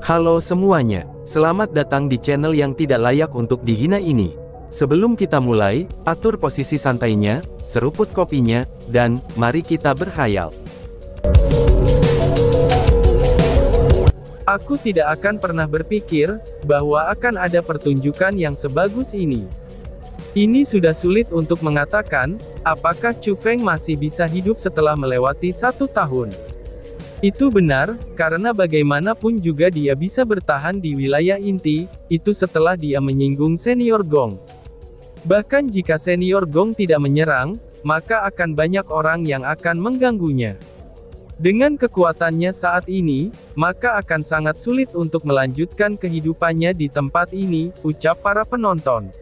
Halo semuanya, selamat datang di channel yang tidak layak untuk dihina ini. Sebelum kita mulai, atur posisi santainya, seruput kopinya, dan mari kita berkhayal. Aku tidak akan pernah berpikir bahwa akan ada pertunjukan yang sebagus ini. Ini sudah sulit untuk mengatakan, apakah Chu Feng masih bisa hidup setelah melewati 1 tahun. Itu benar, karena bagaimanapun juga dia bisa bertahan di wilayah inti, itu setelah dia menyinggung senior Gong. Bahkan jika senior Gong tidak menyerang, maka akan banyak orang yang akan mengganggunya. Dengan kekuatannya saat ini, maka akan sangat sulit untuk melanjutkan kehidupannya di tempat ini, ucap para penonton.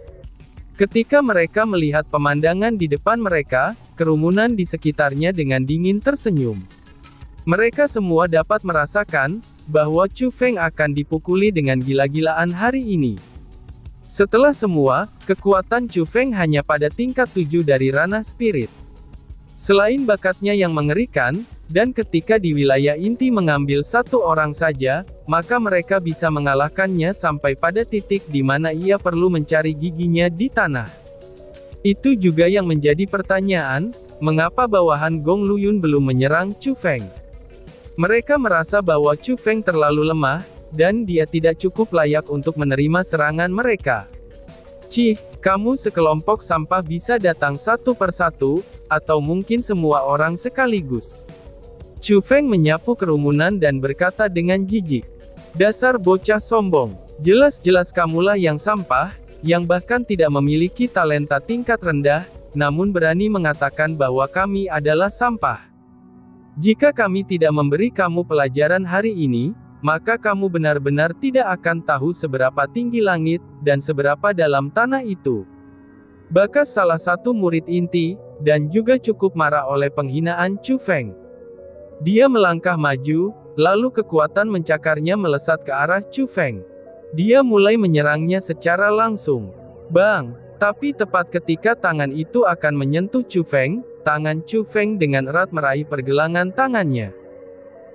Ketika mereka melihat pemandangan di depan mereka, kerumunan di sekitarnya dengan dingin tersenyum. Mereka semua dapat merasakan bahwa Chu Feng akan dipukuli dengan gila-gilaan hari ini. Setelah semua, kekuatan Chu Feng hanya pada tingkat 7 dari ranah spirit. Selain bakatnya yang mengerikan, dan ketika di wilayah inti mengambil 1 orang saja, maka mereka bisa mengalahkannya sampai pada titik di mana ia perlu mencari giginya di tanah. Itu juga yang menjadi pertanyaan, mengapa bawahan Gong Luyun belum menyerang Chu Feng. Mereka merasa bahwa Chu Feng terlalu lemah, dan dia tidak cukup layak untuk menerima serangan mereka. Cih, kamu sekelompok sampah bisa datang satu persatu, atau mungkin semua orang sekaligus. Chu Feng menyapu kerumunan dan berkata dengan jijik. Dasar bocah sombong, jelas-jelas kamulah yang sampah, yang bahkan tidak memiliki talenta tingkat rendah, namun berani mengatakan bahwa kami adalah sampah. Jika kami tidak memberi kamu pelajaran hari ini, maka kamu benar-benar tidak akan tahu seberapa tinggi langit, dan seberapa dalam tanah itu. Bakas salah satu murid inti, dan juga cukup marah oleh penghinaan Chu Feng. Dia melangkah maju, lalu kekuatan mencakarnya melesat ke arah Chu Feng. Dia mulai menyerangnya secara langsung. Bang! Tapi tepat ketika tangan itu akan menyentuh Chu Feng, tangan Chu Feng dengan erat meraih pergelangan tangannya.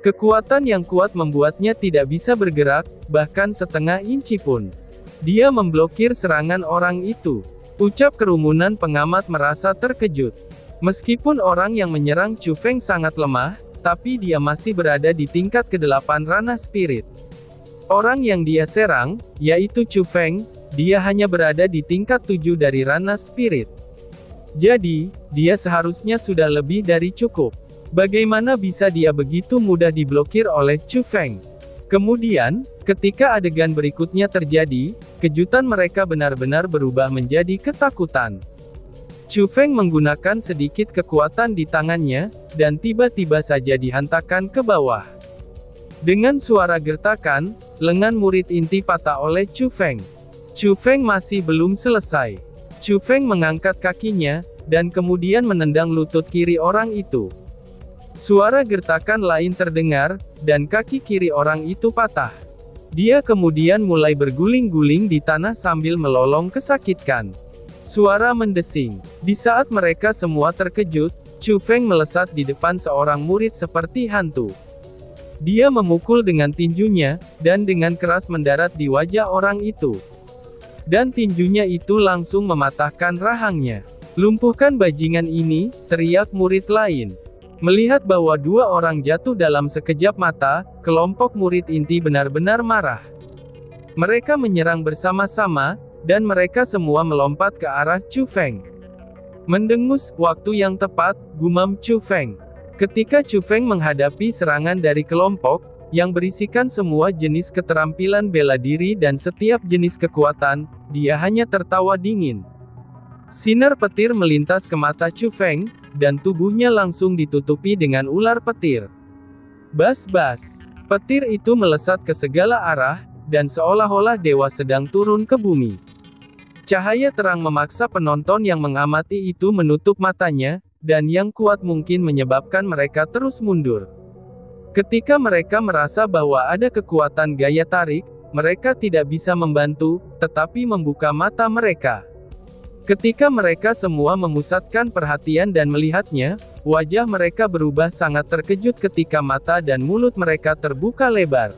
Kekuatan yang kuat membuatnya tidak bisa bergerak, bahkan setengah inci pun. Dia memblokir serangan orang itu. Ucap kerumunan pengamat merasa terkejut. Meskipun orang yang menyerang Chu Feng sangat lemah, tapi dia masih berada di tingkat ke-8 ranah spirit. Orang yang dia serang, yaitu Chu Feng, dia hanya berada di tingkat 7 dari ranah spirit. Jadi, dia seharusnya sudah lebih dari cukup. Bagaimana bisa dia begitu mudah diblokir oleh Chu Feng? Kemudian, ketika adegan berikutnya terjadi, kejutan mereka benar-benar berubah menjadi ketakutan. Chu Feng menggunakan sedikit kekuatan di tangannya, dan tiba-tiba saja dihantarkan ke bawah. Dengan suara gertakan, lengan murid inti patah oleh Chu Feng. Chu Feng masih belum selesai. Chu Feng mengangkat kakinya, dan kemudian menendang lutut kiri orang itu. Suara gertakan lain terdengar, dan kaki kiri orang itu patah. Dia kemudian mulai berguling-guling di tanah sambil melolong kesakitkan. Suara mendesing. Di saat mereka semua terkejut, Chu Feng melesat di depan seorang murid seperti hantu. Dia memukul dengan tinjunya, dan dengan keras mendarat di wajah orang itu. Dan tinjunya itu langsung mematahkan rahangnya. Lumpuhkan bajingan ini, teriak murid lain. Melihat bahwa 2 orang jatuh dalam sekejap mata, kelompok murid inti benar-benar marah. Mereka menyerang bersama-sama, dan mereka semua melompat ke arah Chu Feng. Mendengus, waktu yang tepat, gumam Chu Feng. Ketika Chu Feng menghadapi serangan dari kelompok, yang berisikan semua jenis keterampilan bela diri dan setiap jenis kekuatan, dia hanya tertawa dingin. Sinar petir melintas ke mata Chu Feng, dan tubuhnya langsung ditutupi dengan ular petir. Bas-bas. Petir itu melesat ke segala arah, dan seolah-olah dewa sedang turun ke bumi. Cahaya terang memaksa penonton yang mengamati itu menutup matanya, dan yang kuat mungkin menyebabkan mereka terus mundur. Ketika mereka merasa bahwa ada kekuatan gaya tarik, mereka tidak bisa membantu, tetapi membuka mata mereka. Ketika mereka semua memusatkan perhatian dan melihatnya, wajah mereka berubah sangat terkejut ketika mata dan mulut mereka terbuka lebar.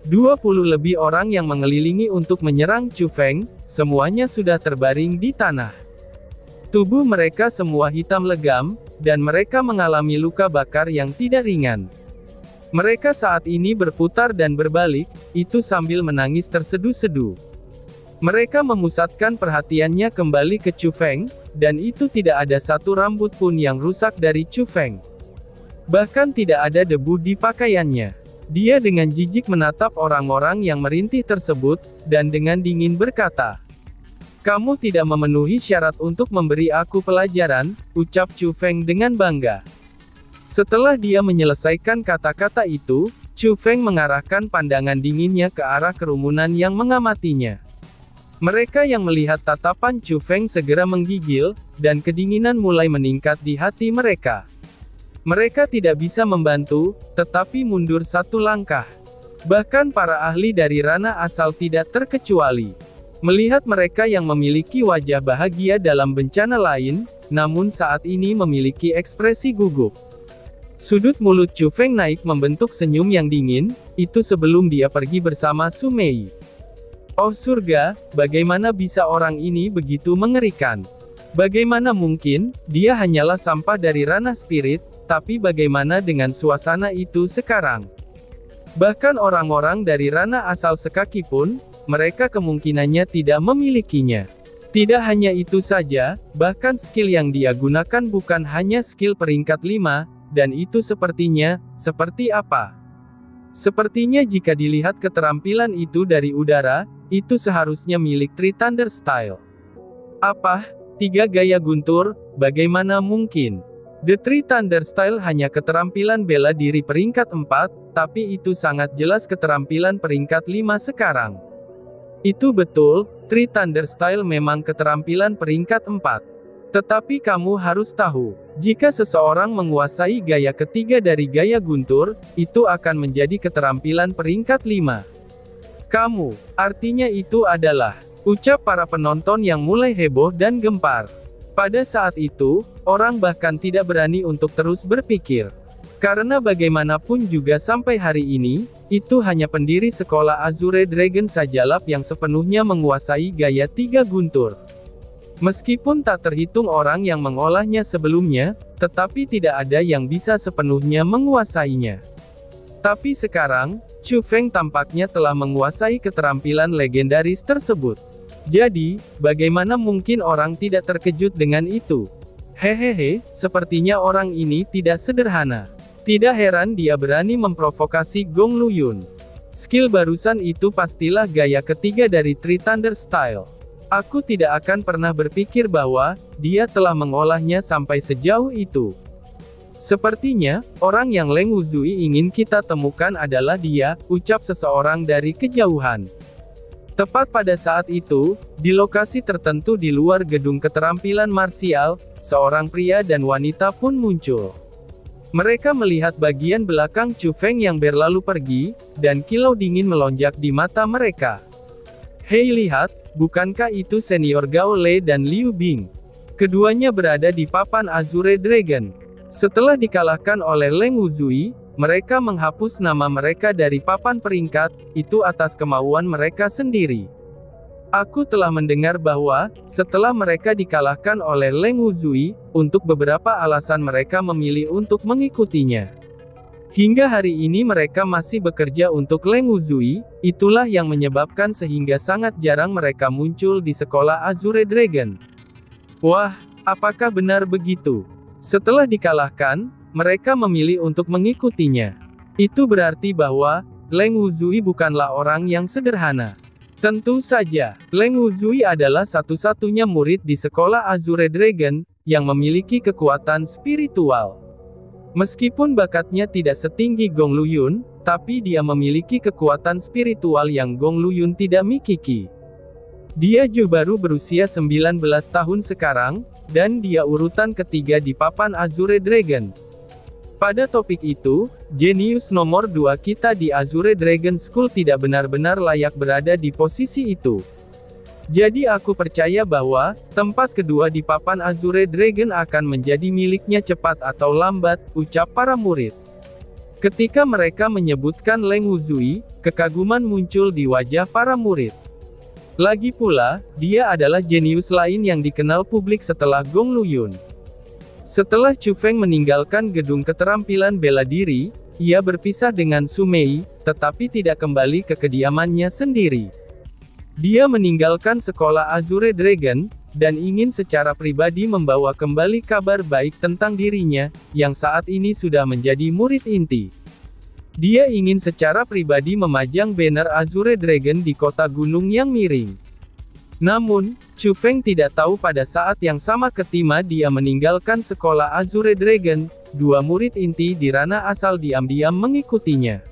20 lebih orang yang mengelilingi untuk menyerang Chu Feng, semuanya sudah terbaring di tanah. Tubuh mereka semua hitam legam, dan mereka mengalami luka bakar yang tidak ringan. Mereka saat ini berputar dan berbalik, itu sambil menangis terseduh-seduh. Mereka memusatkan perhatiannya kembali ke Chu Feng, dan itu tidak ada satu rambut pun yang rusak dari Chu Feng. Bahkan tidak ada debu di pakaiannya. Dia dengan jijik menatap orang-orang yang merintih tersebut, dan dengan dingin berkata, "Kamu tidak memenuhi syarat untuk memberi aku pelajaran," ucap Chu Feng dengan bangga. Setelah dia menyelesaikan kata-kata itu, Chu Feng mengarahkan pandangan dinginnya ke arah kerumunan yang mengamatinya. Mereka yang melihat tatapan Chu Feng segera menggigil, dan kedinginan mulai meningkat di hati mereka. Mereka tidak bisa membantu, tetapi mundur satu langkah. Bahkan para ahli dari ranah asal tidak terkecuali. Melihat mereka yang memiliki wajah bahagia dalam bencana lain, namun saat ini memiliki ekspresi gugup. Sudut mulut Chu Feng naik membentuk senyum yang dingin, itu sebelum dia pergi bersama Su Mei. Oh surga, bagaimana bisa orang ini begitu mengerikan? Bagaimana mungkin, dia hanyalah sampah dari ranah spirit, tapi bagaimana dengan suasana itu sekarang? Bahkan orang-orang dari ranah asal sekaki pun, mereka kemungkinannya tidak memilikinya. Tidak hanya itu saja, bahkan skill yang dia gunakan bukan hanya skill peringkat 5, dan itu sepertinya, seperti apa? Sepertinya jika dilihat keterampilan itu dari udara, itu seharusnya milik Three Thunder Style. Apa? 3 gaya guntur, bagaimana mungkin? The Three Thunder Style hanya keterampilan bela diri peringkat 4, tapi itu sangat jelas keterampilan peringkat 5 sekarang. Itu betul, Three Thunder Style memang keterampilan peringkat 4. Tetapi kamu harus tahu, jika seseorang menguasai gaya ketiga dari gaya guntur, itu akan menjadi keterampilan peringkat 5. Kamu, artinya itu adalah, ucap para penonton yang mulai heboh dan gempar. Pada saat itu, orang bahkan tidak berani untuk terus berpikir. Karena bagaimanapun juga sampai hari ini, itu hanya pendiri sekolah Azure Dragon sajalah yang sepenuhnya menguasai gaya 3 guntur. Meskipun tak terhitung orang yang mengolahnya sebelumnya, tetapi tidak ada yang bisa sepenuhnya menguasainya. Tapi sekarang, Chu Feng tampaknya telah menguasai keterampilan legendaris tersebut. Jadi, bagaimana mungkin orang tidak terkejut dengan itu? Hehehe, sepertinya orang ini tidak sederhana. Tidak heran dia berani memprovokasi Gong Luyun. Skill barusan itu pastilah gaya ketiga dari Three Thunder Style. Aku tidak akan pernah berpikir bahwa dia telah mengolahnya sampai sejauh itu. Sepertinya, orang yang Leng Wuzui ingin kita temukan adalah dia, ucap seseorang dari kejauhan. Tepat pada saat itu, di lokasi tertentu di luar gedung keterampilan marsial, seorang pria dan wanita pun muncul. Mereka melihat bagian belakang Chu Feng yang berlalu pergi, dan kilau dingin melonjak di mata mereka. Hei lihat, bukankah itu senior Gao Lei dan Liu Bing? Keduanya berada di papan Azure Dragon. Setelah dikalahkan oleh Leng Wuzui, mereka menghapus nama mereka dari papan peringkat, itu atas kemauan mereka sendiri. Aku telah mendengar bahwa, setelah mereka dikalahkan oleh Leng Wuzui, untuk beberapa alasan mereka memilih untuk mengikutinya. Hingga hari ini mereka masih bekerja untuk Leng Wuzui, itulah yang menyebabkan sehingga sangat jarang mereka muncul di sekolah Azure Dragon. Wah, apakah benar begitu? Setelah dikalahkan, mereka memilih untuk mengikutinya. Itu berarti bahwa, Leng Wuzui bukanlah orang yang sederhana. Tentu saja, Leng Wuzui adalah satu-satunya murid di sekolah Azure Dragon, yang memiliki kekuatan spiritual. Meskipun bakatnya tidak setinggi Gong Luyun, tapi dia memiliki kekuatan spiritual yang Gong Luyun tidak miliki. Dia baru berusia 19 tahun sekarang, dan dia urutan ketiga di papan Azure Dragon. Pada topik itu, jenius nomor 2 kita di Azure Dragon School tidak benar-benar layak berada di posisi itu. Jadi aku percaya bahwa, tempat kedua di papan Azure Dragon akan menjadi miliknya cepat atau lambat, ucap para murid. Ketika mereka menyebutkan Leng Wuzui, kekaguman muncul di wajah para murid. Lagi pula, dia adalah jenius lain yang dikenal publik setelah Gong Luyun. Setelah Chu Feng meninggalkan gedung keterampilan bela diri, ia berpisah dengan Su Mei, tetapi tidak kembali ke kediamannya sendiri. Dia meninggalkan sekolah Azure Dragon, dan ingin secara pribadi membawa kembali kabar baik tentang dirinya, yang saat ini sudah menjadi murid inti. Dia ingin secara pribadi memajang banner Azure Dragon di kota gunung yang miring. Namun, Chu Feng tidak tahu pada saat yang sama ketika dia meninggalkan sekolah Azure Dragon, dua murid inti di ranah asal diam-diam mengikutinya.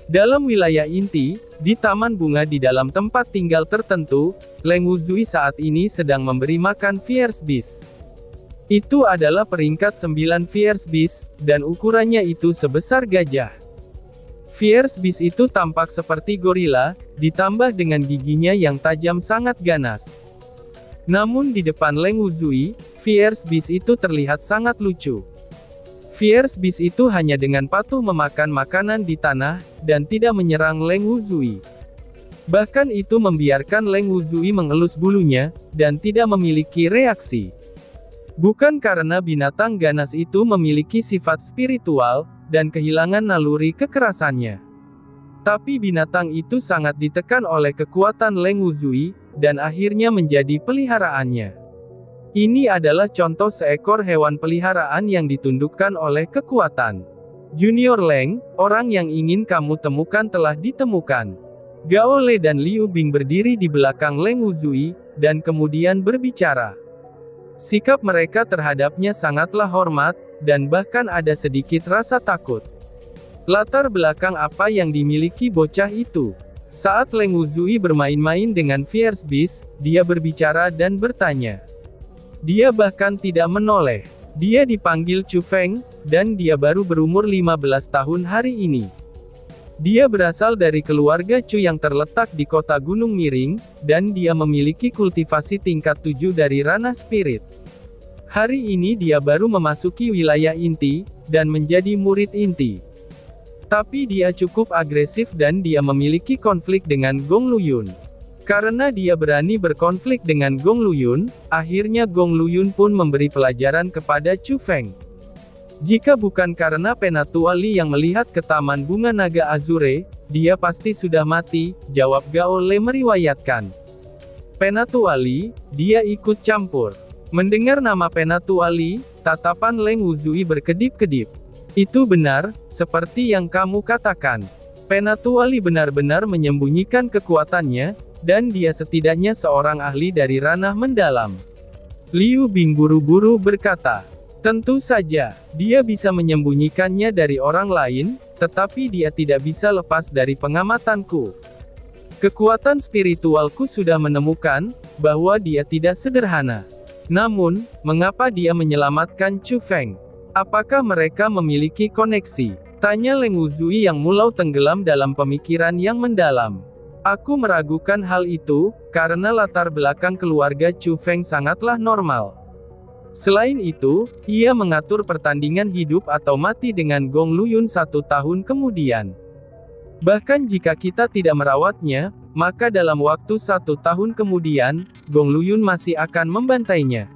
Dalam wilayah inti, di taman bunga di dalam tempat tinggal tertentu, Leng Wuzui saat ini sedang memberi makan Fierce Beast. Itu adalah peringkat 9 Fierce Beast, dan ukurannya itu sebesar gajah. Fierce Beast itu tampak seperti gorila, ditambah dengan giginya yang tajam sangat ganas. Namun di depan Leng Wuzui, Fierce Beast itu terlihat sangat lucu. Fierce Beast itu hanya dengan patuh memakan makanan di tanah, dan tidak menyerang Leng Wuzui. Bahkan itu membiarkan Leng Wuzui mengelus bulunya, dan tidak memiliki reaksi. Bukan karena binatang ganas itu memiliki sifat spiritual, dan kehilangan naluri kekerasannya. Tapi binatang itu sangat ditekan oleh kekuatan Leng Wuzui, dan akhirnya menjadi peliharaannya. Ini adalah contoh seekor hewan peliharaan yang ditundukkan oleh kekuatan. Junior Leng, orang yang ingin kamu temukan telah ditemukan. Gao Le dan Liu Bing berdiri di belakang Leng Wuzui, dan kemudian berbicara. Sikap mereka terhadapnya sangatlah hormat, dan bahkan ada sedikit rasa takut. Latar belakang apa yang dimiliki bocah itu? Saat Leng Wuzui bermain-main dengan Fierce Beast, dia berbicara dan bertanya. Dia bahkan tidak menoleh. Dia dipanggil Chu Feng, dan dia baru berumur 15 tahun hari ini. Dia berasal dari keluarga Chu yang terletak di kota Gunung Miring, dan dia memiliki kultivasi tingkat 7 dari ranah spirit. Hari ini dia baru memasuki wilayah inti, dan menjadi murid inti. Tapi dia cukup agresif dan dia memiliki konflik dengan Gong Luyun. Karena dia berani berkonflik dengan Gong Luyun, akhirnya Gong Luyun pun memberi pelajaran kepada Chu Feng. Jika bukan karena Penatuali yang melihat ke Taman Bunga Naga Azure, dia pasti sudah mati, jawab Gao Le meriwayatkan. Penatuali, dia ikut campur. Mendengar nama Penatuali, tatapan Leng Wuzui berkedip-kedip. Itu benar, seperti yang kamu katakan. Penatuali benar-benar menyembunyikan kekuatannya, dan dia setidaknya seorang ahli dari ranah mendalam. Liu Bing buru-buru berkata. Tentu saja, dia bisa menyembunyikannya dari orang lain, tetapi dia tidak bisa lepas dari pengamatanku. Kekuatan spiritualku sudah menemukan, bahwa dia tidak sederhana. Namun, mengapa dia menyelamatkan Chu Feng? Apakah mereka memiliki koneksi? Tanya Leng Wuzui yang mulau tenggelam dalam pemikiran yang mendalam. Aku meragukan hal itu, karena latar belakang keluarga Chu Feng sangatlah normal. Selain itu, ia mengatur pertandingan hidup atau mati dengan Gong Luyun 1 tahun kemudian. Bahkan jika kita tidak merawatnya, maka dalam waktu 1 tahun kemudian, Gong Luyun masih akan membantainya.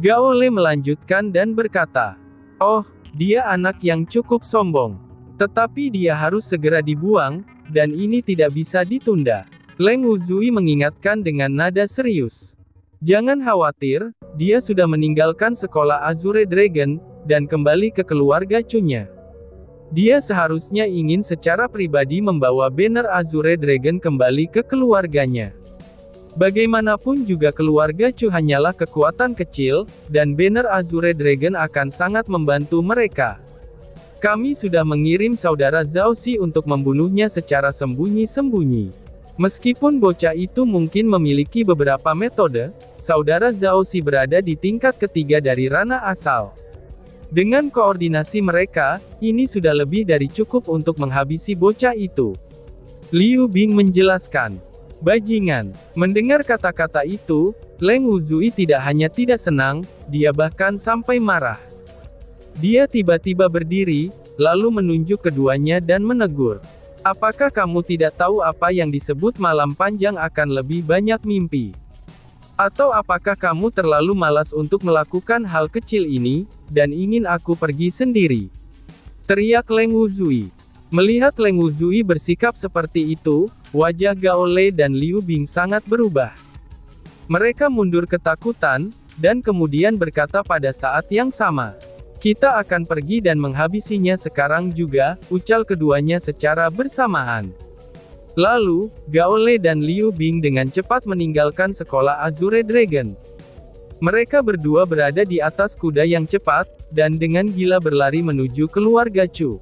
Gao Le melanjutkan dan berkata, "Oh, dia anak yang cukup sombong. Tetapi dia harus segera dibuang, dan ini tidak bisa ditunda." Leng Wuzui mengingatkan dengan nada serius. Jangan khawatir, dia sudah meninggalkan sekolah Azure Dragon, dan kembali ke keluarga Chu-nya. Dia seharusnya ingin secara pribadi membawa banner Azure Dragon kembali ke keluarganya. Bagaimanapun juga keluarga Chu hanyalah kekuatan kecil, dan banner Azure Dragon akan sangat membantu mereka. Kami sudah mengirim saudara Zhao Xi untuk membunuhnya secara sembunyi-sembunyi. Meskipun bocah itu mungkin memiliki beberapa metode, saudara Zhao Xi berada di tingkat ketiga dari ranah asal. Dengan koordinasi mereka, ini sudah lebih dari cukup untuk menghabisi bocah itu. Liu Bing menjelaskan. Bajingan. Mendengar kata-kata itu, Leng Wuzui tidak hanya tidak senang, dia bahkan sampai marah. Dia tiba-tiba berdiri, lalu menunjuk keduanya dan menegur. Apakah kamu tidak tahu apa yang disebut malam panjang akan lebih banyak mimpi? Atau apakah kamu terlalu malas untuk melakukan hal kecil ini, dan ingin aku pergi sendiri? Teriak Leng Wuzui. Melihat Leng Wuzui bersikap seperti itu, wajah Gao Lei dan Liu Bing sangat berubah. Mereka mundur ketakutan, dan kemudian berkata pada saat yang sama. Kita akan pergi dan menghabisinya sekarang juga, ucal keduanya secara bersamaan. Lalu, Gao Lei dan Liu Bing dengan cepat meninggalkan sekolah Azure Dragon. Mereka berdua berada di atas kuda yang cepat, dan dengan gila berlari menuju keluarga Chu.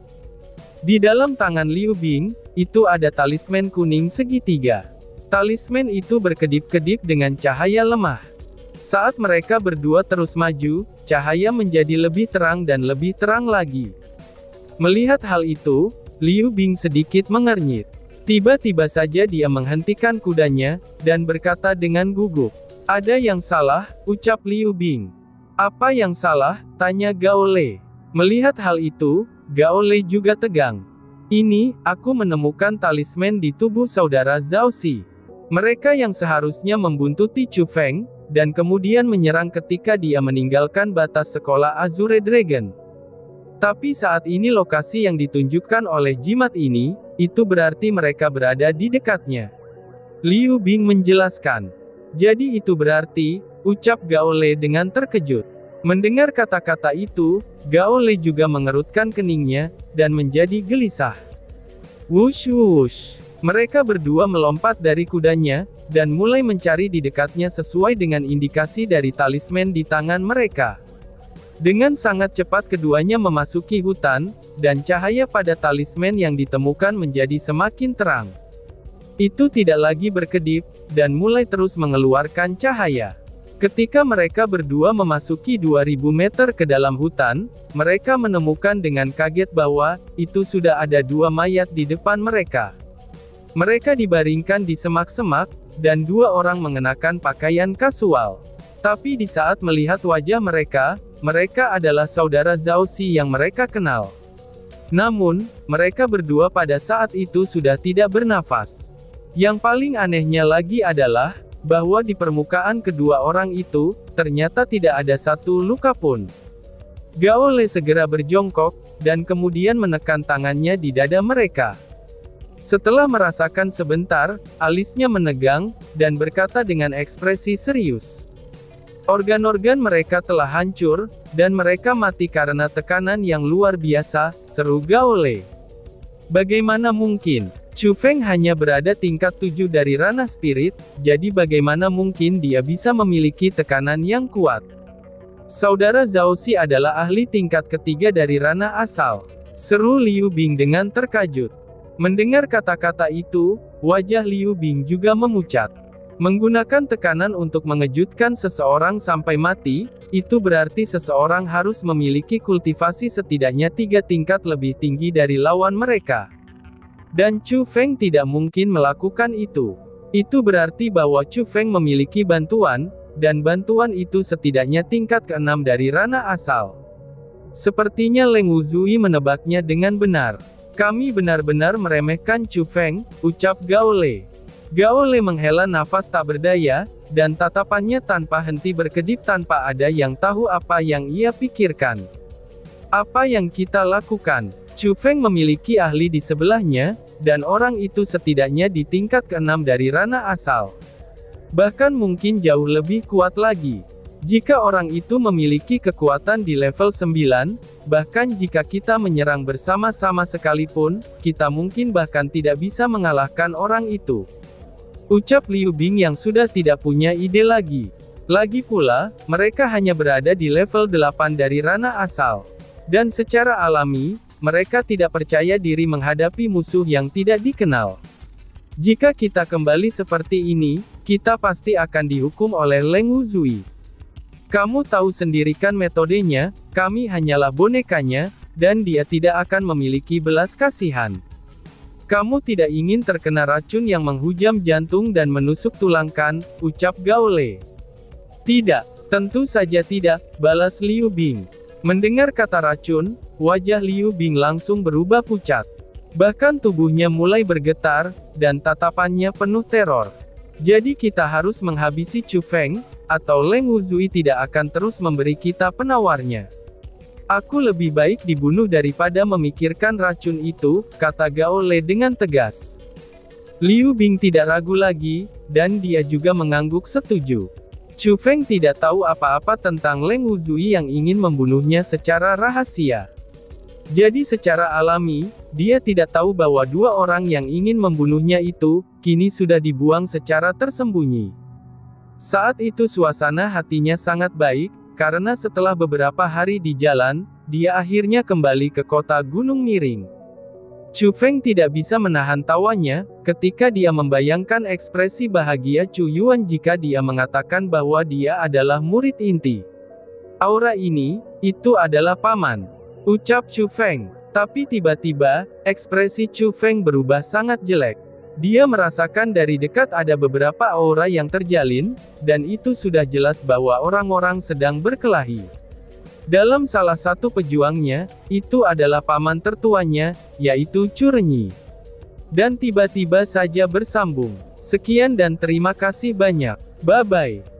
Di dalam tangan Liu Bing, itu ada talisman kuning segitiga. Talisman itu berkedip-kedip dengan cahaya lemah. Saat mereka berdua terus maju, cahaya menjadi lebih terang dan lebih terang lagi. Melihat hal itu, Liu Bing sedikit mengernyit. Tiba-tiba saja dia menghentikan kudanya, dan berkata dengan gugup. Ada yang salah, ucap Liu Bing. Apa yang salah? Tanya Gao Lei. Melihat hal itu, Gao Lei juga tegang. Ini, aku menemukan talisman di tubuh saudara Zhao Xi. Mereka yang seharusnya membuntuti Chu Feng, dan kemudian menyerang ketika dia meninggalkan batas sekolah Azure Dragon. Tapi saat ini lokasi yang ditunjukkan oleh jimat ini, itu berarti mereka berada di dekatnya. Liu Bing menjelaskan. Jadi itu berarti, ucap Gao Lei dengan terkejut. Mendengar kata-kata itu, Gao Lei juga mengerutkan keningnya, dan menjadi gelisah. Wush wush. Mereka berdua melompat dari kudanya, dan mulai mencari di dekatnya sesuai dengan indikasi dari talisman di tangan mereka. Dengan sangat cepat keduanya memasuki hutan, dan cahaya pada talisman yang ditemukan menjadi semakin terang. Itu tidak lagi berkedip, dan mulai terus mengeluarkan cahaya. Ketika mereka berdua memasuki 2000 meter ke dalam hutan, mereka menemukan dengan kaget bahwa, itu sudah ada dua mayat di depan mereka. Mereka dibaringkan di semak-semak, dan dua orang mengenakan pakaian kasual. Tapi di saat melihat wajah mereka, mereka adalah saudara Zhao Xi yang mereka kenal. Namun, mereka berdua pada saat itu sudah tidak bernafas. Yang paling anehnya lagi adalah, bahwa di permukaan kedua orang itu, ternyata tidak ada satu luka pun. Gao Lei segera berjongkok, dan kemudian menekan tangannya di dada mereka. Setelah merasakan sebentar, alisnya menegang, dan berkata dengan ekspresi serius. Organ-organ mereka telah hancur, dan mereka mati karena tekanan yang luar biasa, seru Gao Lei. Bagaimana mungkin? Chu Feng hanya berada tingkat 7 dari ranah spirit, jadi bagaimana mungkin dia bisa memiliki tekanan yang kuat? Saudara Zhao Xi adalah ahli tingkat ketiga dari ranah asal. Seru Liu Bing dengan terkejut. Mendengar kata-kata itu, wajah Liu Bing juga memucat. Menggunakan tekanan untuk mengejutkan seseorang sampai mati, itu berarti seseorang harus memiliki kultivasi setidaknya 3 tingkat lebih tinggi dari lawan mereka. Dan Chu Feng tidak mungkin melakukan itu. Itu berarti bahwa Chu Feng memiliki bantuan, dan bantuan itu setidaknya tingkat ke-6 dari ranah asal. Sepertinya Leng Wuzui menebaknya dengan benar. Kami benar-benar meremehkan Chu Feng, ucap Gao Lei. Gao Lei menghela nafas tak berdaya, dan tatapannya tanpa henti berkedip tanpa ada yang tahu apa yang ia pikirkan. Apa yang kita lakukan? Chu Feng memiliki ahli di sebelahnya, dan orang itu setidaknya di tingkat ke-6 dari ranah asal. Bahkan mungkin jauh lebih kuat lagi. Jika orang itu memiliki kekuatan di level 9, bahkan jika kita menyerang bersama-sama sekalipun, kita mungkin bahkan tidak bisa mengalahkan orang itu. Ucap Liu Bing yang sudah tidak punya ide lagi. Lagi pula, mereka hanya berada di level 8 dari ranah asal. Dan secara alami, mereka tidak percaya diri menghadapi musuh yang tidak dikenal. Jika kita kembali seperti ini, kita pasti akan dihukum oleh Leng Wuzui. Kamu tahu sendiri kan metodenya, kami hanyalah bonekanya, dan dia tidak akan memiliki belas kasihan. Kamu tidak ingin terkena racun yang menghujam jantung dan menusuk tulang kan, ucap Gao Lei. Tidak, tentu saja tidak, balas Liu Bing. Mendengar kata racun, wajah Liu Bing langsung berubah pucat. Bahkan tubuhnya mulai bergetar, dan tatapannya penuh teror. Jadi kita harus menghabisi Chu Feng, atau Leng Wuzui tidak akan terus memberi kita penawarnya. Aku lebih baik dibunuh daripada memikirkan racun itu, kata Gao Le dengan tegas. Liu Bing tidak ragu lagi, dan dia juga mengangguk setuju. Chu Feng tidak tahu apa-apa tentang Leng Wuzui yang ingin membunuhnya secara rahasia. Jadi secara alami, dia tidak tahu bahwa dua orang yang ingin membunuhnya itu, kini sudah dibuang secara tersembunyi. Saat itu suasana hatinya sangat baik, karena setelah beberapa hari di jalan, dia akhirnya kembali ke kota Gunung Miring. Chu Feng tidak bisa menahan tawanya, ketika dia membayangkan ekspresi bahagia Chu Yuan jika dia mengatakan bahwa dia adalah murid inti. Aura ini, itu adalah paman, ucap Chu Feng. Tapi tiba-tiba, ekspresi Chu Feng berubah sangat jelek. Dia merasakan dari dekat ada beberapa aura yang terjalin, dan itu sudah jelas bahwa orang-orang sedang berkelahi. Dalam salah satu pejuangnya, itu adalah paman tertuanya, yaitu Chu Renyi. Dan tiba-tiba saja bersambung. Sekian dan terima kasih banyak. Bye-bye.